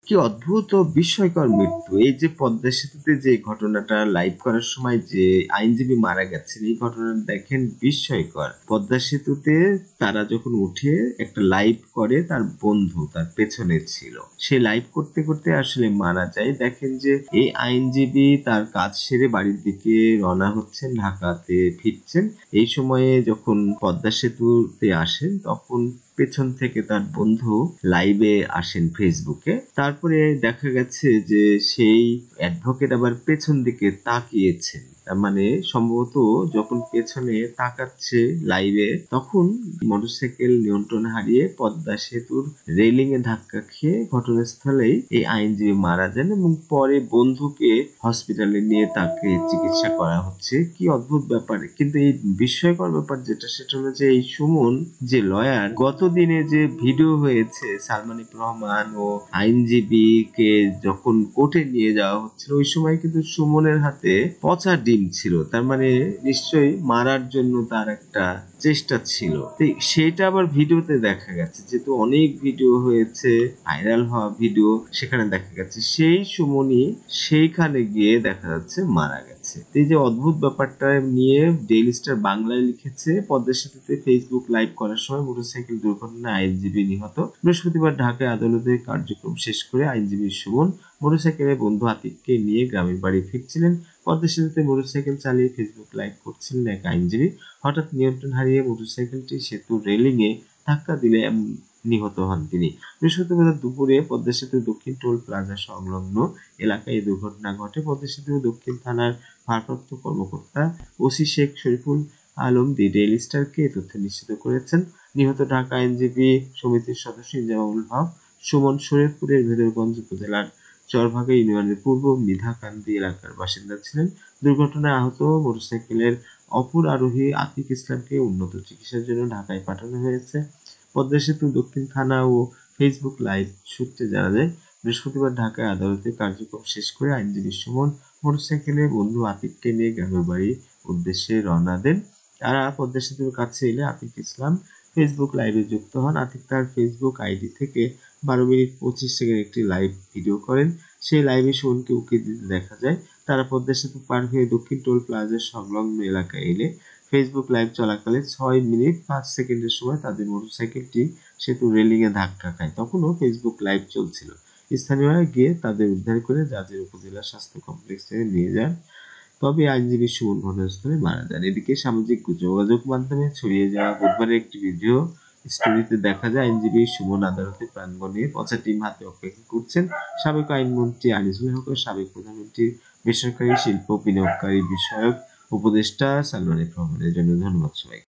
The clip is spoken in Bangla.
কি অদ্ভুত ও বিস্ময়কর মৃত্যু! এই যে পদ্মা সেতুতে যে ঘটনাটা লাইভ করার সময় যে আইনজীবী মারা গেছেন, এই ঘটনাটা দেখেন বিস্ময়কর। পদ্মা সেতুতে তারা যখন উঠে একটা লাইভ করে তার বন্ধু তার পেছনে ছিল। সে লাইভ করতে করতে আসলে মারা যায়। দেখেন যে এই আইনজীবী তার কাজ সেরে বাড়ির দিকে রওনা হচ্ছেন, ঢাকাতে ফিরছেন। এই সময়ে যখন পদ্মা সেতুতে আসেন তখন পেছন থেকে তার বন্ধু লাইভে আসেন ফেসবুকে। তারপরে দেখা গেছে যে সেই অ্যাডভোকেট আবার পেছন দিকে তাকিয়েছেন। তার মানে সম্ভবত যখন পেছনে তাকাচ্ছে লাইভে তখন মোটরসাইকেল নিয়ন্ত্রণ হারিয়ে পদ্মা সেতুর রেলিং এ ধাক্কা খেয়ে ঘটনাস্থলেই এই আইনজীবী মারা যান এবং পরে বন্ধুকে হসপিটালে নিয়ে তাকে চিকিৎসা করা হচ্ছে। কি অদ্ভুত ব্যাপার! কিন্তু এই বিস্ময়কর ব্যাপার যেটা সেটা হলো যে এই সুমন যে লয়ার গত দিনে যে ভিডিও হয়েছে সালমান এফ রহমান ও আইনজীবীকে যখন কোর্টে নিয়ে যাওয়া হচ্ছিল ওই সময় কিন্তু সুমনের হাতে পচা ডিম ছিল। তার মানে নিশ্চয়ই মারার জন্য তার একটা চেষ্টা ছিল। তো সেটা আবার ভিডিওতে দেখা গেছে। যেহেতু অনেক ভিডিও হয়েছে, ভাইরাল হওয়া ভিডিও সেখানে দেখা গেছে সেই সুমনই সেইখানে গিয়ে দেখা যাচ্ছে মারা গেছে। তো এই যে অদ্ভুত ব্যাপারটা নিয়ে ডেইলি স্টার বাংলায় লিখেছে পদ্মা সেতুতে ফেসবুক লাইভ করার সময় মোটরসাইকেল দুর্ঘটনায় আইনজীবী নিহত। বৃহস্পতিবার ঢাকায় আদালতে কার্যক্রম শেষ করে আইনজীবী সুমন মোটরসাইকেলে বন্ধু আতিককে নিয়ে গ্রামের বাড়ি ফিরছিলেন। পদ্মা সেতুতে মোটরসাইকেল চালিয়ে ফেসবুক লাইভ করছিলেন এক আইনজীবী। হঠাৎ নিয়ন্ত্রণ হারিয়ে মোটরসাইকেলটি সেতুর রেলিং এ ধাক্কা দিলে নিহত হন তিনি। বৃহস্পতিবার দুপুরে পদ্মা সেতুর দক্ষিণ টোল প্লাজা সংলগ্ন এলাকায় এই দুর্ঘটনা ঘটে। পদ্মা সেতু দক্ষিণ থানার ভারপ্রাপ্ত কর্মকর্তা ওসি শেখ শরীফুল আলম দি ডেইলি স্টারকে এ তথ্য নিশ্চিত করেছেন। নিহত ঢাকা আইনজীবী সমিতির সদস্য ইনজামামুল হক সুমন শরীয়তপুরের ভেদরগঞ্জ উপজেলার চরভাগা ইউনিয়নের পূর্ব মিধাকান্দি এলাকার বাসিন্দা ছিলেন। দুর্ঘটনায় আহত মোটরসাইকেলের অপর আরোহী আতিক ইসলামকে উন্নত চিকিৎসার জন্য ঢাকায় পাঠানো হয়েছে। পদ্মা সেতু দক্ষিণ থানা ও ফেসবুক লাইভ সূত্রে জানা যায়, বৃহস্পতিবার ঢাকায় আদালতে কার্যক্রম শেষ করে আইনজীবী সুমন মোটরসাইকেলে বন্ধু আতিককে নিয়ে গ্রামের বাড়ির উদ্দেশ্যে রওনা দেন। তারা পদ্মা সেতুর কাছে এলে আতিক ইসলাম ফেসবুক লাইভে যুক্ত হন। আতিক তার ফেসবুক আইডি থেকে 12 মিনিট 25 সেকেন্ড একটি লাইভ ভিডিও করেন। সেই লাইভে সুমনকে উঁকি দিতে দেখা যায়। তারা পদ্মা সেতু পার হয়ে দক্ষিণ টোল প্লাজার সংলগ্ন এলাকায় এলে ফেসবুক লাইভ চলাকালে 6 মিনিট 5 সেকেন্ডের সময় তাদের মোটরসাইকেলটি সেতুর রেলিং এ ধাক্কা খায়। তখনও ফেসবুক লাইভ চলছিল। স্থানীয়রা গিয়ে তাদের উদ্ধার করে জাজির উপজেলা স্বাস্থ্য কমপ্লেক্সে নিয়ে যান। তবে আইনজীবী সুমন ঘটনাস্থলে মারা যান। এদিকে সামাজিক যোগাযোগ মাধ্যমে ছড়িয়ে যাওয়া বুধবারের একটি ভিডিও স্টোরিতে দেখা যায় আইনজীবী সুমন আদালতে প্রাঙ্গণে পচা ডিম হাতে অপেক্ষা করছেন। সাবেক আইনমন্ত্রী আনিসুল হক ও সাবেক প্রধানমন্ত্রীর বেসরকারি শিল্প বিনিয়োগকারী বিষয়ক উপদেষ্টা সালমান এফ রহমানের জন্য ধন্যবাদ সবাইকে।